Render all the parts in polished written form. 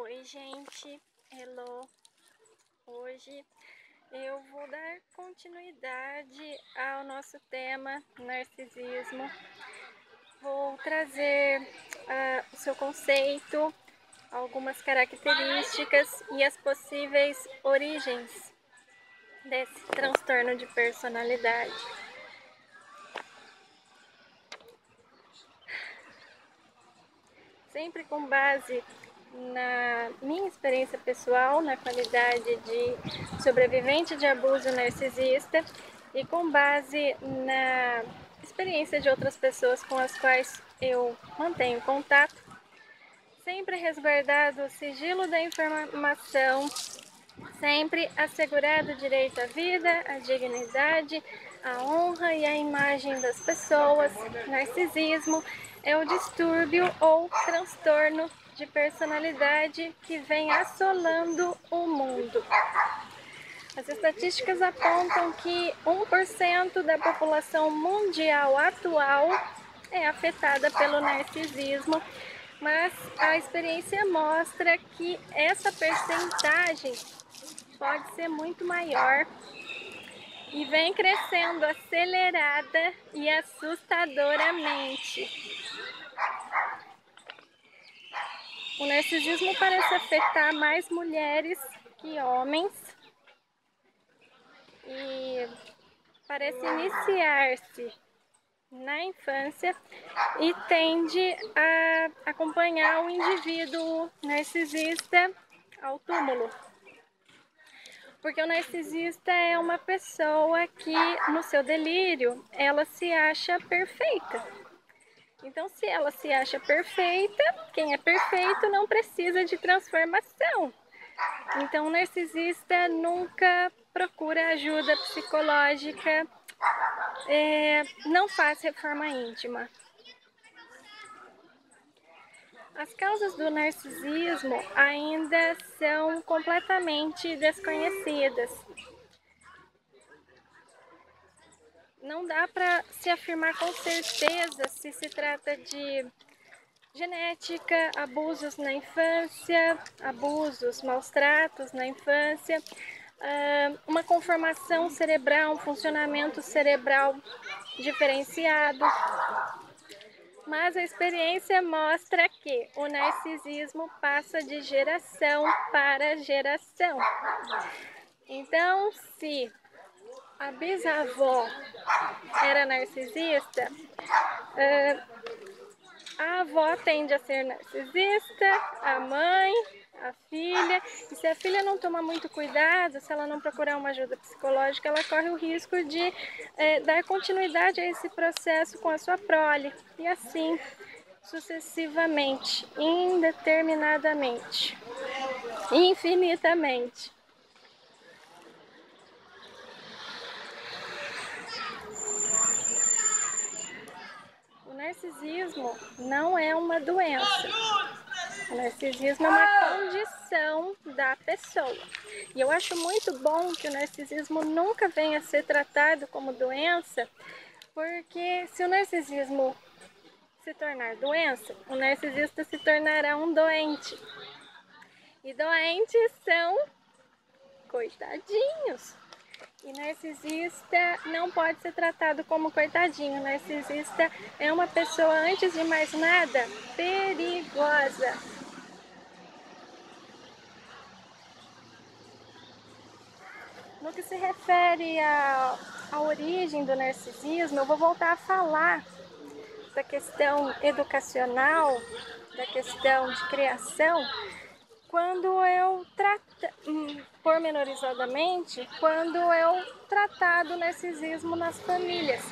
Oi, gente, hello! Hoje eu vou dar continuidade ao nosso tema narcisismo. Vou trazer o seu conceito, algumas características e as possíveis origens desse transtorno de personalidade. Sempre com base na minha experiência pessoal, na qualidade de sobrevivente de abuso narcisista e com base na experiência de outras pessoas com as quais eu mantenho contato, sempre resguardado o sigilo da informação, sempre assegurado o direito à vida, à dignidade, à honra e à imagem das pessoas. Narcisismo é o distúrbio ou transtorno de personalidade que vem assolando o mundo. As estatísticas apontam que 1% da população mundial atual é afetada pelo narcisismo, mas a experiência mostra que essa percentagem pode ser muito maior e vem crescendo acelerada e assustadoramente. O narcisismo parece afetar mais mulheres que homens e parece iniciar-se na infância e tende a acompanhar o indivíduo narcisista ao túmulo. Porque o narcisista é uma pessoa que, no seu delírio, ela se acha perfeita. Então, se ela se acha perfeita, quem é perfeito não precisa de transformação. Então, o narcisista nunca procura ajuda psicológica, não faz reforma íntima. As causas do narcisismo ainda são completamente desconhecidas. Não dá para se afirmar com certeza se se trata de genética, abusos na infância, abusos, maus tratos na infância, uma conformação cerebral, um funcionamento cerebral diferenciado. Mas a experiência mostra que o narcisismo passa de geração para geração. Então, se a bisavó era narcisista, a avó tende a ser narcisista, a mãe, a filha, e se a filha não tomar muito cuidado, se ela não procurar uma ajuda psicológica, ela corre o risco de dar continuidade a esse processo com a sua prole, e assim sucessivamente, indeterminadamente, infinitamente. O narcisismo não é uma doença. O narcisismo é uma condição da pessoa. E eu acho muito bom que o narcisismo nunca venha a ser tratado como doença, porque se o narcisismo se tornar doença, o narcisista se tornará um doente. E doentes são coitadinhos. E narcisista não pode ser tratado como coitadinho. Narcisista é uma pessoa, antes de mais nada, perigosa. No que se refere à origem do narcisismo, eu vou voltar a falar da questão educacional, da questão de criação, quando eu pormenorizadamente, quando eu tratar do narcisismo nas famílias.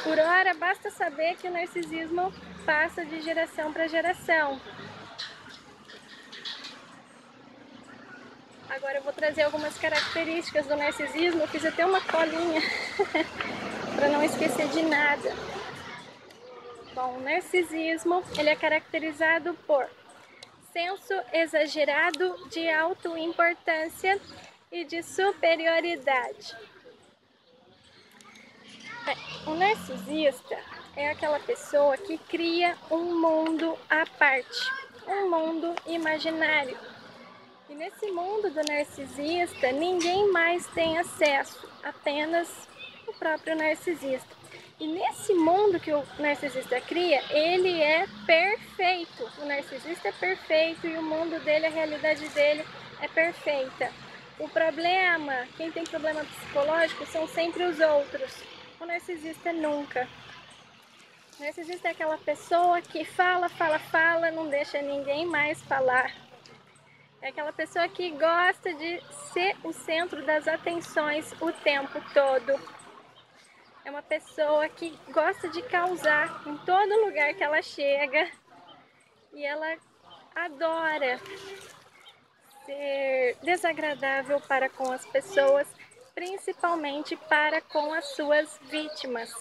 Por ora, basta saber que o narcisismo passa de geração para geração. Agora eu vou trazer algumas características do narcisismo. Eu fiz até uma colinha para não esquecer de nada. Bom, o narcisismo ele é caracterizado por senso exagerado de autoimportância e de superioridade. O narcisista é aquela pessoa que cria um mundo à parte, um mundo imaginário. E nesse mundo do narcisista, ninguém mais tem acesso, apenas o próprio narcisista. E nesse mundo que o narcisista cria, ele é perfeito. O narcisista é perfeito e o mundo dele, a realidade dele é perfeita. O problema, quem tem problema psicológico são sempre os outros. O narcisista nunca. O narcisista é aquela pessoa que fala, não deixa ninguém mais falar. É aquela pessoa que gosta de ser o centro das atenções o tempo todo. É uma pessoa que gosta de causar em todo lugar que ela chega. E ela adora ser desagradável para com as pessoas, principalmente para com as suas vítimas.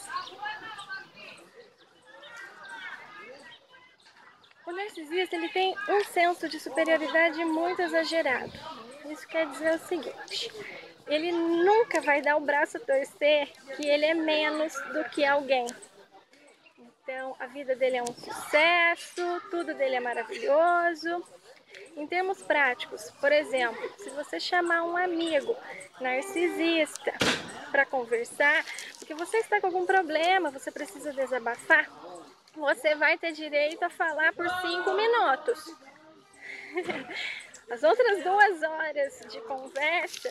O narcisista ele tem um senso de superioridade muito exagerado. Isso quer dizer o seguinte: ele nunca vai dar o braço a torcer que ele é menos do que alguém. Então, a vida dele é um sucesso, tudo dele é maravilhoso. Em termos práticos, por exemplo, se você chamar um amigo narcisista para conversar, porque você está com algum problema, você precisa desabafar, você vai ter direito a falar por 5 minutos. As outras 2 horas de conversa,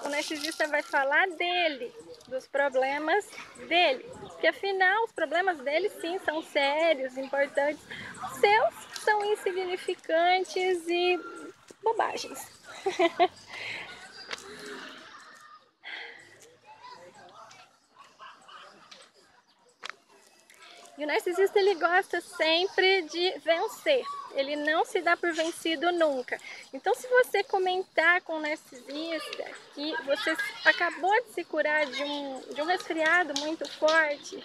o narcisista vai falar dele, dos problemas dele. Porque afinal, os problemas dele sim são sérios, importantes. Os seus são insignificantes e bobagens. E o narcisista ele gosta sempre de vencer, ele não se dá por vencido nunca. Então se você comentar com o narcisista que você acabou de se curar de um resfriado muito forte,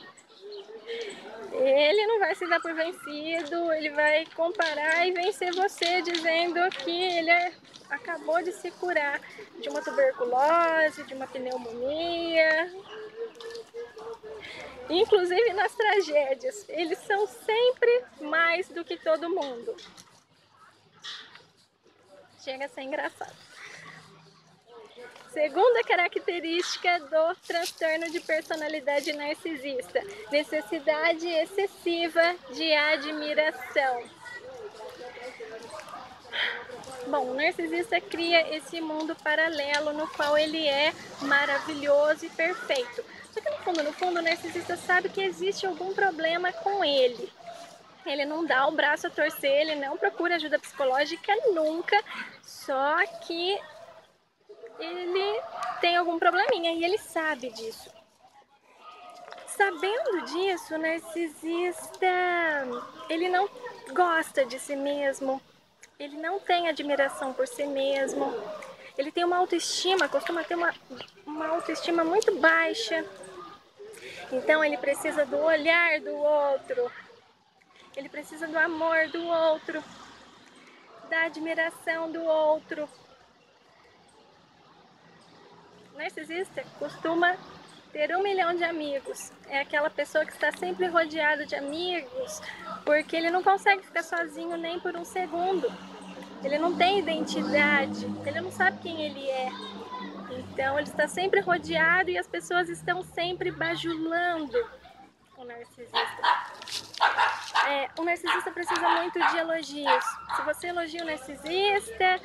ele não vai se dar por vencido, ele vai comparar e vencer você dizendo que ele acabou de se curar de uma tuberculose, de uma pneumonia. Inclusive nas tragédias, eles são sempre mais do que todo mundo. Chega a ser engraçado. Segunda característica do transtorno de personalidade narcisista: necessidade excessiva de admiração. Bom, o narcisista cria esse mundo paralelo no qual ele é maravilhoso e perfeito. Só que no fundo, o narcisista sabe que existe algum problema com ele. Ele não dá o braço a torcer, ele não procura ajuda psicológica nunca, só que ele tem algum probleminha e ele sabe disso. Sabendo disso, o narcisista, ele não gosta de si mesmo, ele não tem admiração por si mesmo, ele tem uma autoestima, costuma ter uma autoestima muito baixa. Então ele precisa do olhar do outro, ele precisa do amor do outro, da admiração do outro. O narcisista costuma ter 1 milhão de amigos. É aquela pessoa que está sempre rodeada de amigos, porque ele não consegue ficar sozinho nem por um segundo. Ele não tem identidade, ele não sabe quem ele é. Então ele está sempre rodeado e as pessoas estão sempre bajulando o narcisista. O narcisista precisa muito de elogios. Se você elogia o narcisista,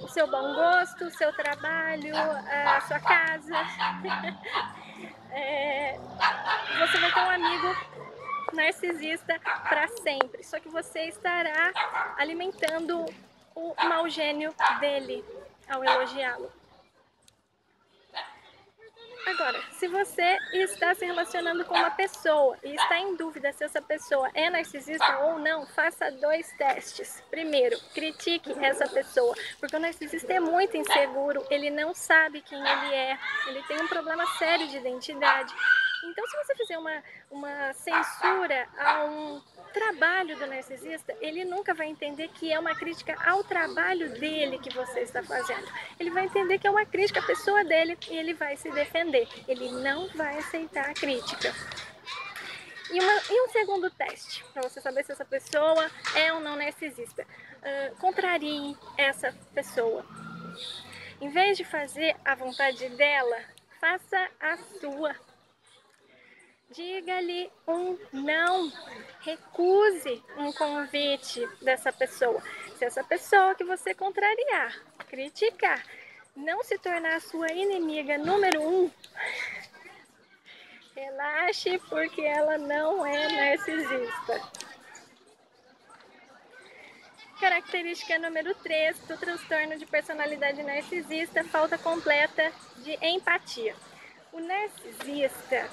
o seu bom gosto, o seu trabalho, a sua casa, você vai ter um amigo narcisista para sempre. Só que você estará alimentando o mau gênio dele ao elogiá-lo. Agora, se você está se relacionando com uma pessoa e está em dúvida se essa pessoa é narcisista ou não, faça 2 testes. Primeiro, critique essa pessoa, porque o narcisista é muito inseguro, ele não sabe quem ele é, ele tem um problema sério de identidade. Então, se você fizer uma censura a um trabalho do narcisista, ele nunca vai entender que é uma crítica ao trabalho dele que você está fazendo. Ele vai entender que é uma crítica à pessoa dele e ele vai se defender. Ele não vai aceitar a crítica. E um segundo teste, para você saber se essa pessoa é ou não narcisista. Contrarie essa pessoa. Em vez de fazer a vontade dela, faça a sua. Diga-lhe um não, recuse um convite dessa pessoa. Se essa pessoa que você contrariar, criticar, não se tornar a sua inimiga número 1, relaxe, porque ela não é narcisista. Característica número 3 do transtorno de personalidade narcisista, falta completa de empatia. O narcisista,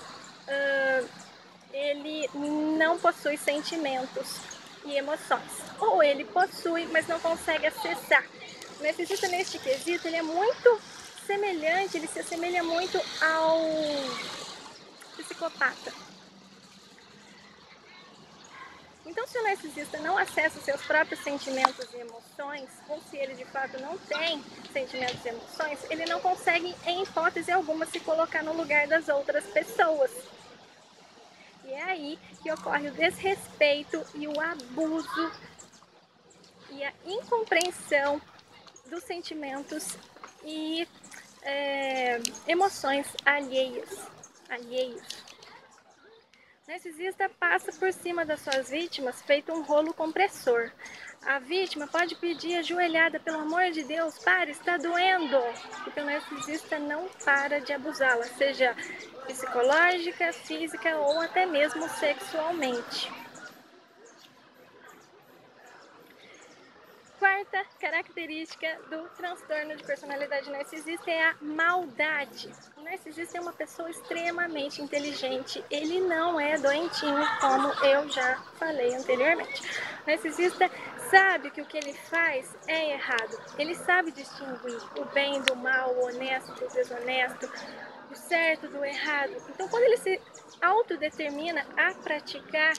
ele não possui sentimentos e emoções. Ou ele possui, mas não consegue acessar. O narcisista, neste quesito, ele é muito semelhante, ele se assemelha muito ao psicopata. Então, se o narcisista não acessa os seus próprios sentimentos e emoções, ou se ele de fato não tem sentimentos e emoções, ele não consegue, em hipótese alguma, se colocar no lugar das outras pessoas. E é aí que ocorre o desrespeito e o abuso e a incompreensão dos sentimentos e emoções alheios. O narcisista passa por cima das suas vítimas feito um rolo compressor. A vítima pode pedir ajoelhada, pelo amor de Deus, pare, está doendo, porque o narcisista não para de abusá-la, seja psicológica, física ou até mesmo sexualmente. Quarta característica do transtorno de personalidade narcisista é a maldade. O narcisista é uma pessoa extremamente inteligente, ele não é doentinho, como eu já falei anteriormente. O narcisista sabe que o que ele faz é errado, ele sabe distinguir o bem do mal, o honesto do desonesto, o certo do errado. Então, quando ele se autodetermina a praticar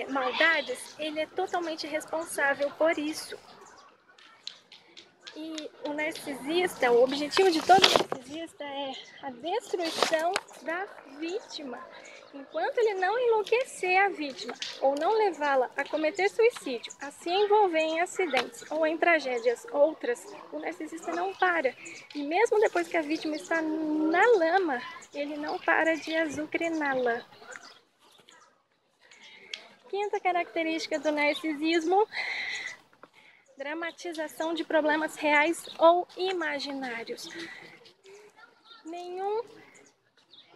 maldades, ele é totalmente responsável por isso. E o narcisista, o objetivo de todo narcisista é a destruição da vítima. Enquanto ele não enlouquecer a vítima ou não levá-la a cometer suicídio, a se envolver em acidentes ou em tragédias outras, o narcisista não para. E mesmo depois que a vítima está na lama, ele não para de azucriná-la. Quinta característica do narcisismo: dramatização de problemas reais ou imaginários. Nenhum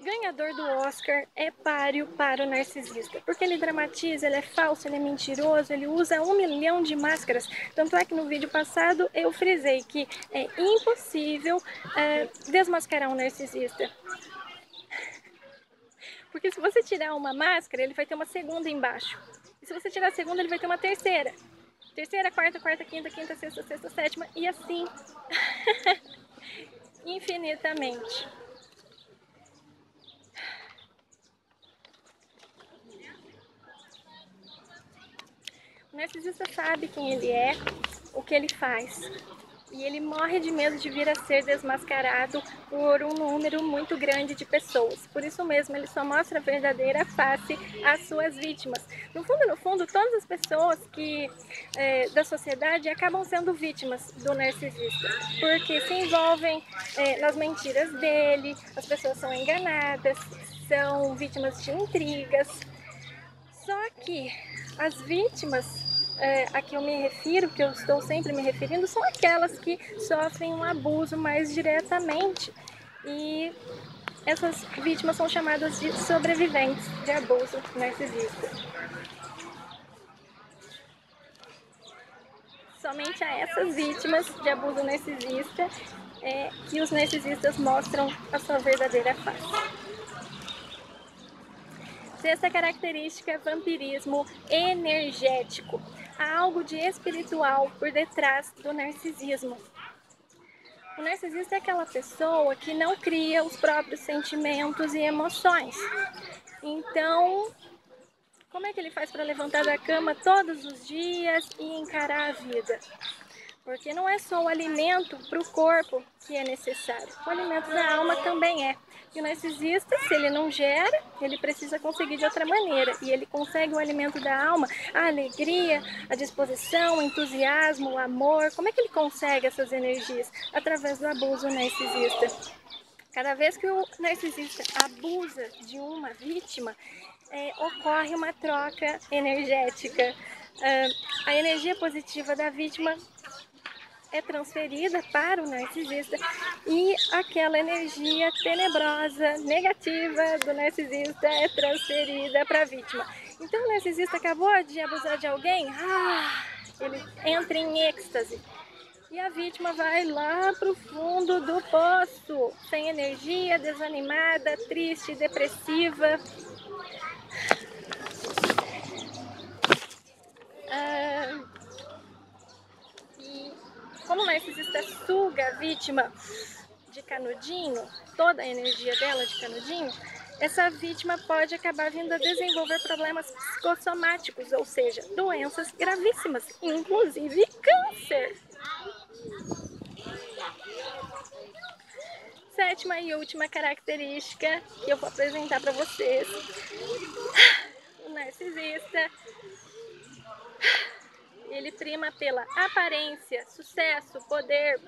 ganhador do Oscar é páreo para o narcisista, porque ele dramatiza, ele é falso, ele é mentiroso, ele usa 1 milhão de máscaras. Tanto é que no vídeo passado eu frisei que é impossível desmascarar um narcisista. Porque se você tirar uma máscara, ele vai ter uma segunda embaixo. E se você tirar a segunda, ele vai ter uma terceira. Terceira, quarta, quinta, sexta, sétima e assim infinitamente. O narcisista sabe quem ele é, o que ele faz. E ele morre de medo de vir a ser desmascarado por um número muito grande de pessoas. Por isso mesmo, ele só mostra a verdadeira face às suas vítimas. No fundo, todas as pessoas da sociedade acabam sendo vítimas do narcisista, porque se envolvem nas mentiras dele, as pessoas são enganadas, são vítimas de intrigas. Só que as vítimas a que eu me refiro, que eu estou sempre me referindo, são aquelas que sofrem um abuso mais diretamente. E essas vítimas são chamadas de sobreviventes de abuso narcisista. Somente a essas vítimas de abuso narcisista que os narcisistas mostram a sua verdadeira face. Sexta característica: vampirismo energético. Há algo de espiritual por detrás do narcisismo. O narcisista é aquela pessoa que não cria os próprios sentimentos e emoções. Então, como é que ele faz para levantar da cama todos os dias e encarar a vida? porque não é só o alimento para o corpo que é necessário, o alimento da alma também é. E o narcisista, se ele não gera, ele precisa conseguir de outra maneira. E ele consegue o alimento da alma, a alegria, a disposição, o entusiasmo, o amor. Como é que ele consegue essas energias? Através do abuso narcisista. Cada vez que o narcisista abusa de uma vítima, ocorre uma troca energética. A energia positiva da vítima é transferida para o narcisista e aquela energia tenebrosa, negativa do narcisista é transferida para a vítima. Então o narcisista acabou de abusar de alguém, ele entra em êxtase. E a vítima vai lá para o fundo do poço, sem energia, desanimada, triste, depressiva. E como o narcisista suga a vítima de canudinho, toda a energia dela de canudinho, essa vítima pode acabar vindo a desenvolver problemas psicossomáticos, ou seja, doenças gravíssimas, inclusive câncer. Sétima e última característica que eu vou apresentar para vocês. O narcisista, ele prima pela aparência, sucesso, poder,